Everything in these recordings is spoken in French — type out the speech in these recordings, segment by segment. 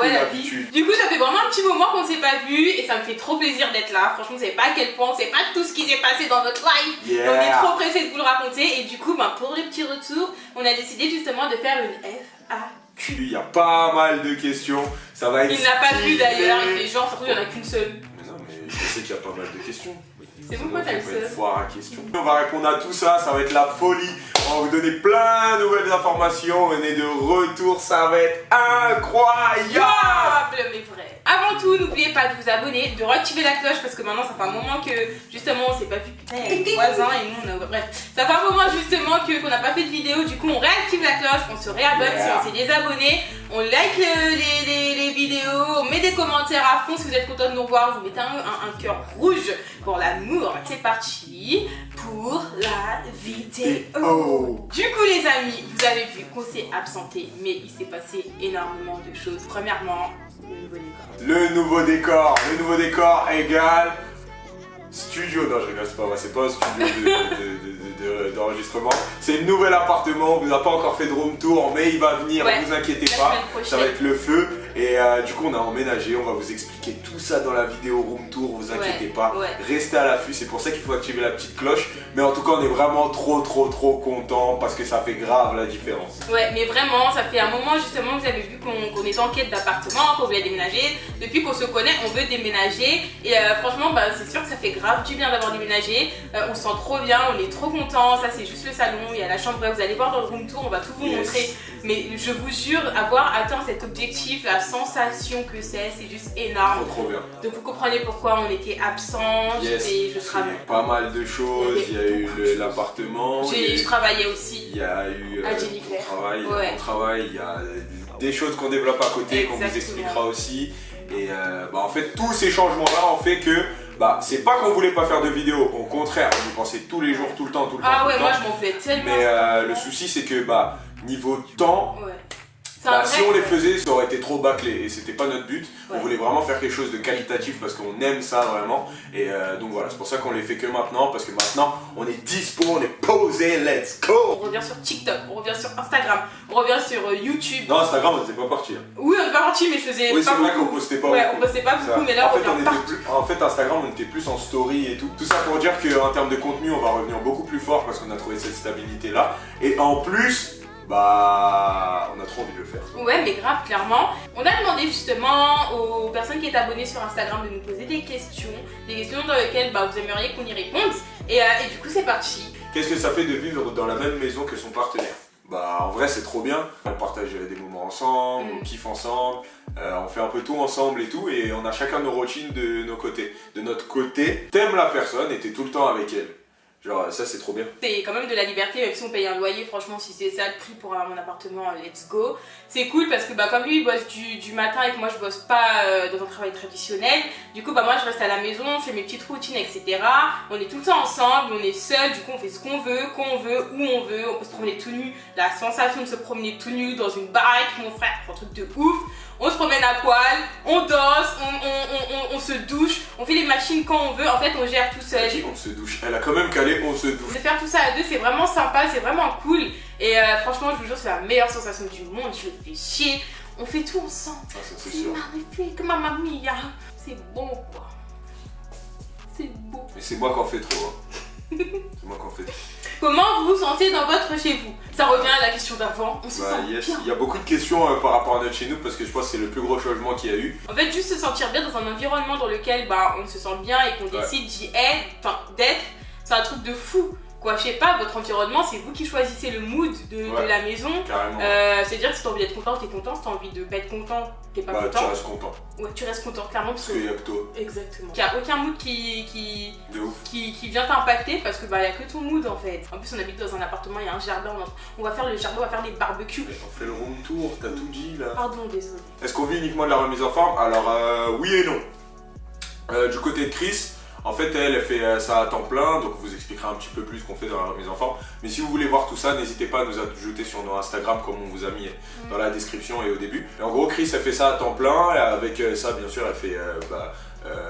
ouais, la vie. Du coup, ça fait vraiment un petit moment qu'on ne s'est pas vu et ça me fait trop plaisir d'être là. Franchement, vous savez pas à quel point, c'est pas tout ce qui s'est passé dans notre life. Yeah. On est trop pressé de vous le raconter et du coup, pour le petit retour, on a décidé justement de faire une FAQ. Il y a pas mal de questions, ça va être... Il n'a pas vu d'ailleurs, il fait genre, surtout il n'y en a qu'une seule. Mais non, mais je sais qu'il y a pas mal de questions. C'est bon, quoi, t'as le seul. Foire à questions. On va répondre à tout ça, ça va être la folie. On va vous donner plein de nouvelles informations. On est de retour, ça va être incroyable. Mais vrai. Avant tout, n'oubliez pas de vous abonner, de réactiver la cloche parce que maintenant ça fait un moment que justement on s'est pas vu. Putain, il y a des voisins et nous on a... Bref, ça fait un moment justement qu'on n'a pas fait de vidéo. Du coup, on réactive la cloche, on se réabonne si on s'est désabonné. On like les vidéos, on met des commentaires à fond si vous êtes content de nous voir. Vous mettez un cœur rouge pour l'amour. C'est parti pour la vidéo. Du coup les amis, vous avez vu qu'on s'est absenté, mais il s'est passé énormément de choses. Premièrement, le nouveau décor. Le nouveau décor égale studio. Non, je rigole, c'est pas vrai, c'est pas un studio d'enregistrement. C'est le nouvel appartement. On vous a pas encore fait de room tour, mais il va venir, ne vous inquiétez pas. Ça va être le feu. Et du coup, on a emménagé. On va vous expliquer tout ça dans la vidéo room tour. Vous inquiétez pas. Restez à l'affût. C'est pour ça qu'il faut activer la petite cloche. Mais en tout cas, on est vraiment trop content parce que ça fait grave la différence. Ouais, mais vraiment, ça fait un moment justement, vous avez vu qu'on est en quête d'appartement, qu'on voulait déménager. Depuis qu'on se connaît, on veut déménager. Et franchement, c'est sûr que ça fait grave du bien d'avoir déménagé. On se sent trop bien, on est trop content. Ça, c'est juste le salon. Il y a la chambre. Vous allez voir dans le room tour, on va tout vous montrer. Mais je vous jure, avoir atteint cet objectif, la sensation que c'est juste énorme. Trop bien. Donc vous comprenez pourquoi on était absent. Je travaille. Pas mal de choses. Il y a eu l'appartement. Je travaillais aussi. Il y a eu à Jennifer. On travaille. Il y a des choses qu'on développe à côté, qu'on vous expliquera aussi. Et en fait, tous ces changements-là ont fait que c'est pas qu'on voulait pas faire de vidéos, au contraire, on y pensait tous les jours, tout le temps. Ah ouais, moi je m'en fais tellement. Mais le souci, c'est que niveau temps, si on les faisait, ça aurait été trop bâclé et c'était pas notre but. On voulait vraiment faire quelque chose de qualitatif parce qu'on aime ça vraiment. Et donc voilà, c'est pour ça qu'on les fait que maintenant, parce que maintenant on est dispo, on est posé, let's go. On revient sur TikTok, on revient sur Instagram, on revient sur YouTube. Non, Instagram, on n'était pas parti. Oui, on n'est pas parti, mais je faisais pas beaucoup. Oui, c'est vrai qu'on postait pas beaucoup. Ouais, on postait pas beaucoup, mais là en fait, Instagram, on était plus en story et tout. Tout ça pour dire qu'en termes de contenu, on va revenir beaucoup plus fort parce qu'on a trouvé cette stabilité là. Et en plus, on a trop envie de le faire. Ouais, mais grave, clairement. On a demandé justement aux personnes qui étaient abonnées sur Instagram de nous poser des questions dans lesquelles vous aimeriez qu'on y réponde. Et du coup, c'est parti. Qu'est-ce que ça fait de vivre dans la même maison que son partenaire? En vrai, c'est trop bien. On partage des moments ensemble, on kiffe ensemble, on fait un peu tout ensemble et tout, et on a chacun nos routines de nos côtés. De notre côté, t'aimes la personne et t'es tout le temps avec elle. Genre ça c'est trop bien. C'est quand même de la liberté, même si on paye un loyer, franchement si c'est ça le prix pour avoir mon appartement, let's go. C'est cool parce que comme lui il bosse du matin et que moi je bosse pas dans un travail traditionnel, du coup moi je reste à la maison, je fais mes petites routines etc. On est tout le temps ensemble, on est seul, du coup on fait ce qu'on veut, quand on veut, où on veut, on peut se promener tout nu. La sensation de se promener tout nu dans une baraque, mon frère, c'est un truc de ouf. On se promène à poil, on danse, on se douche, on fait les machines quand on veut, en fait on gère tout seul. On se douche, elle a quand même calé, on se douche. De faire tout ça à deux, c'est vraiment sympa, c'est vraiment cool. Et franchement, je vous jure, c'est la meilleure sensation du monde, je me fais chier. On fait tout ensemble. Ah, ça c'est sûr. Magnifique, mamma mia. C'est bon quoi. C'est beau. Mais c'est moi qui en fais trop. Hein. C'est moi qui en fais trop. Comment vous vous sentez dans votre chez vous? Ça revient à la question d'avant, on se sent bien. Il y a beaucoup de questions par rapport à notre chez nous parce que je pense que c'est le plus gros changement qu'il y a eu. En fait, juste se sentir bien dans un environnement dans lequel on se sent bien et qu'on décide d'être, c'est un truc de fou. Quoi, je sais pas, votre environnement, c'est vous qui choisissez le mood de la maison. Carrément. C'est-à-dire que si t'as envie d'être content, t'es content. Si t'as envie de pas être content, t'es pas content. Tu restes content. Ouais, tu restes content, clairement. Parce qu'il y a que toi. Exactement. Il n'y a aucun mood qui vient t'impacter parce que il y a que ton mood en fait. En plus, on habite dans un appartement, il y a un jardin. On va faire le jardin, on va faire des barbecues. On fait le room tour, t'as tout dit là. Pardon, désolé. Est-ce qu'on vit uniquement de la remise en forme? Alors, oui et non. Du côté de Chris, en fait, elle fait ça à temps plein, donc on vous expliquera un petit peu plus ce qu'on fait dans la remise en forme. Mais si vous voulez voir tout ça, n'hésitez pas à nous ajouter sur nos Instagram comme on vous a mis dans la description et au début. Et en gros, Chris, elle fait ça à temps plein, et avec ça, bien sûr, elle fait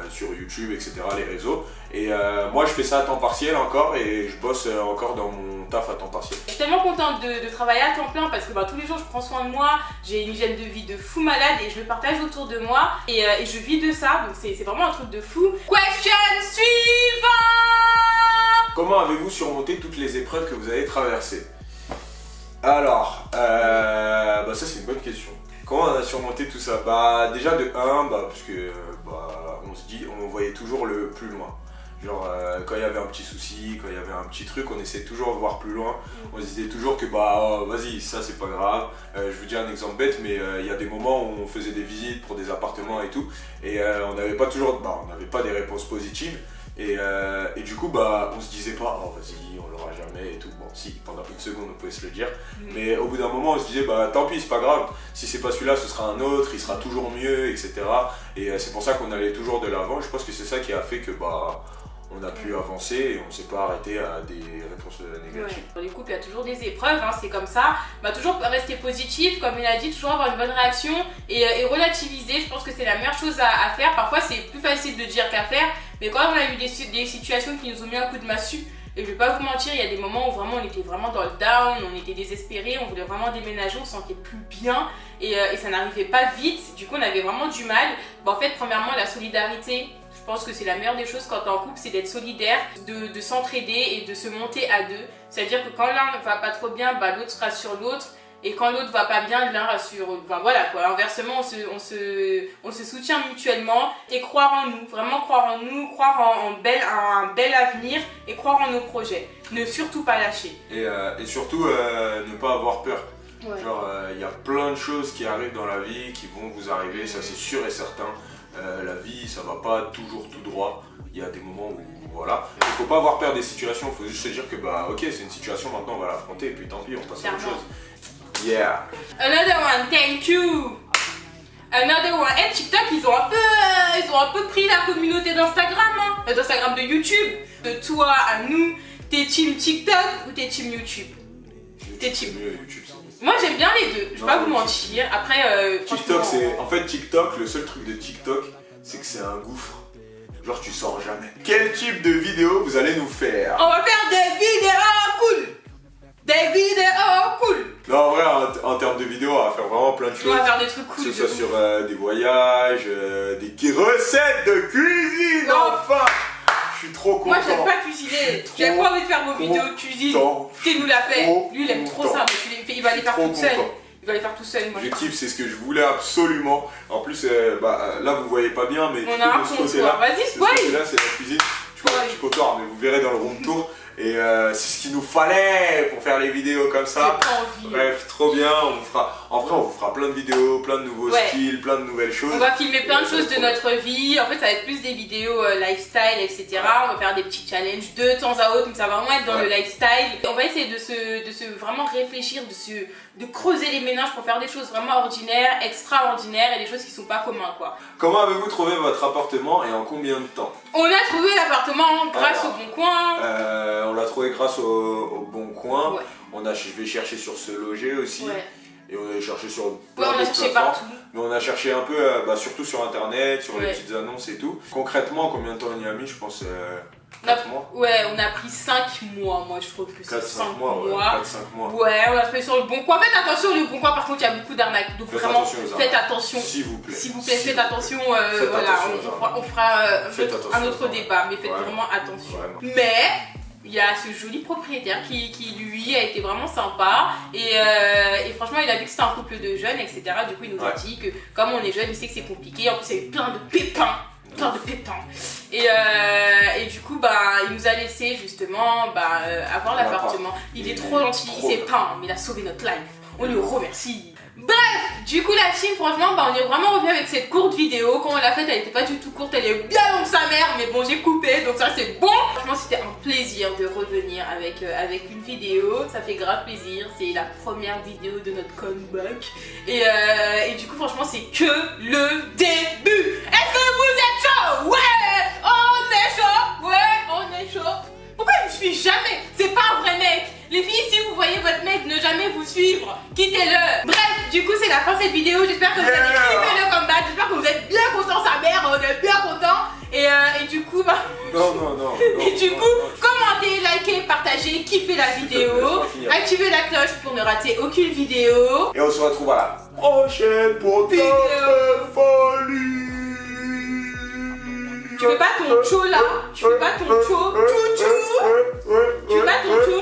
sur YouTube, etc., les réseaux. Et moi, je fais ça à temps partiel encore et je bosse encore dans mon taf à temps partiel. Je suis tellement contente de travailler à temps plein parce que tous les jours, je prends soin de moi. J'ai une hygiène de vie de fou malade et je le partage autour de moi. Et je vis de ça, donc c'est vraiment un truc de fou. Question suivante! Comment avez-vous surmonté toutes les épreuves que vous avez traversées? Alors, ça c'est une bonne question. Comment on a surmonté tout ça? Déjà de 1, parce que on voyait toujours le plus loin. Genre quand il y avait un petit souci, quand il y avait un petit truc, on essayait toujours de voir plus loin. On se disait toujours que vas-y, ça c'est pas grave. Je vous dis un exemple bête, mais il y a des moments où on faisait des visites pour des appartements et tout, et on n'avait pas toujours, on n'avait pas des réponses positives. Et du coup, on se disait pas, oh vas-y, on l'aura jamais et tout. Bon, si, pendant une seconde, on pouvait se le dire. Mais au bout d'un moment, on se disait, tant pis, c'est pas grave. Si c'est pas celui-là, ce sera un autre, il sera toujours mieux, etc. Et c'est pour ça qu'on allait toujours de l'avant. Je pense que c'est ça qui a fait que, on a pu avancer et on ne s'est pas arrêté à des réponses négatives. Dans les couples, il y a toujours des épreuves, c'est comme ça. Toujours rester positif, comme il a dit, toujours avoir une bonne réaction et relativiser. Je pense que c'est la meilleure chose à faire. Parfois, c'est plus facile de dire qu'à faire, mais quand on a eu des situations qui nous ont mis un coup de massue, et je vais pas vous mentir, il y a des moments où vraiment on était vraiment dans le down, on était désespérés, on voulait vraiment déménager, on se sentait plus bien et ça n'arrivait pas vite. Du coup, on avait vraiment du mal. En fait, premièrement, la solidarité. Je pense que c'est la meilleure des choses quand t'es en couple, c'est d'être solidaire, de s'entraider et de se monter à deux. C'est-à-dire que quand l'un va pas trop bien, l'autre rassure l'autre. Et quand l'autre va pas bien, l'un rassure. Voilà quoi. Inversement, on se soutient mutuellement et croire en nous. Vraiment croire en nous, croire en un bel avenir et croire en nos projets. Ne surtout pas lâcher. Et surtout, ne pas avoir peur. Ouais. Genre, il y a plein de choses qui arrivent dans la vie qui vont vous arriver, ça c'est sûr et certain. La vie, ça va pas toujours tout droit. Il y a des moments où, voilà. Il faut pas avoir peur des situations, il faut juste se dire que, ok, c'est une situation, maintenant on va l'affronter et puis tant pis, on passe à autre chose. Yeah. Another one, thank you. Another one. Et TikTok, ils ont un peu pris la communauté d'Instagram, d'Instagram, de YouTube. De toi à nous, t'es team TikTok ou t'es team YouTube? T'es team YouTube. Moi j'aime bien les deux, je vais pas vous mentir. Après, TikTok, en fait TikTok, le seul truc de TikTok, c'est que c'est un gouffre. Genre tu sors jamais. Quel type de vidéo vous allez nous faire? On va faire des vidéos cool. Des vidéos cool. Non, en vrai, en termes de vidéos, on va faire vraiment plein de choses. On va faire des trucs cool. Que ce soit sur des voyages, des recettes de cuisine, enfin. Je suis trop content. Moi j'aime pas cuisiner. J'aime pas envie de faire vos vidéos de cuisine. Qui nous l'a fait. Lui il aime trop ça. Il va les faire tout seul. Il va les faire tout seul. L'objectif c'est ce que je voulais absolument. En plus là vous voyez pas bien mais on a un comptoir. Vas-y spoil. Là c'est la cuisine. Tu vois un petit comptoir mais vous verrez dans le room tour. Et c'est ce qu'il nous fallait pour faire les vidéos comme ça. Bref, trop bien. En vrai, on vous fera plein de vidéos, plein de nouveaux styles, plein de nouvelles choses. On va filmer plein de choses de notre vie. En fait, ça va être plus des vidéos lifestyle, etc. On va faire des petits challenges de temps à autre, donc ça va vraiment être dans le lifestyle. On va essayer de se vraiment réfléchir, de creuser les méninges pour faire des choses vraiment ordinaires, extraordinaires et des choses qui sont pas communes, quoi. Comment avez-vous trouvé votre appartement et en combien de temps? On a trouvé l'appartement grâce au Bon Coin. On l'a trouvé grâce au Bon Coin. Je vais chercher sur Se Loger aussi. Et on a cherché sur on a cherché partout. Mais on a cherché un peu, surtout sur internet, sur les petites annonces et tout. Concrètement, combien de temps on y a mis? Je pense 4 mois. Ouais, on a pris 5 mois, moi je trouve que c'est 5 mois. 4-5 mois. Ouais, on a trouvé sur le Bon Coin. Faites attention, le Bon Coin, par contre, il y a beaucoup d'arnaques. Donc vraiment, faites attention. S'il vous plaît. S'il vous plaît, faites attention. Voilà, on fera un autre débat, mais faites vraiment attention. Mais il y a ce joli propriétaire qui lui a été vraiment sympa et franchement il a vu que c'était un couple de jeunes, etc. Du coup il nous a dit que comme on est jeunes, il sait que c'est compliqué, en plus il y avait plein de pépins. Et du coup il nous a laissé justement avoir l'appartement. Il est trop gentil, il s'est peint, mais il a sauvé notre life, on le remercie. Bref, du coup la team, franchement, on est vraiment revenu avec cette courte vidéo. Quand on l'a faite, elle était pas du tout courte, elle est bien longue sa mère, mais bon, j'ai coupé, donc ça c'est bon. Franchement, c'était un plaisir de revenir avec une vidéo, ça fait grave plaisir. C'est la première vidéo de notre comeback. Et du coup, franchement, c'est que le début. Est-ce que vous êtes chaud? Ouais, on est chaud. Ouais, on est chaud. Pourquoi il me suit jamais? C'est pas un vrai mec. Les filles, si vous voyez votre mec ne jamais vous suivre, quittez-le. Bref, du coup, c'est la fin de cette vidéo. J'espère que vous avez kiffé le comeback. J'espère que vous êtes bien contents, sa mère. On est bien contents. Et du coup, bah. Non. Et du coup, commentez, likez, partagez, kiffez la vidéo. Activez la cloche pour ne rater aucune vidéo. Et on se retrouve à la prochaine pour Vidéo. d'autres folies. Tu fais pas ton tchou là? Tu fais pas ton tchou? Tu fais pas ton tchou?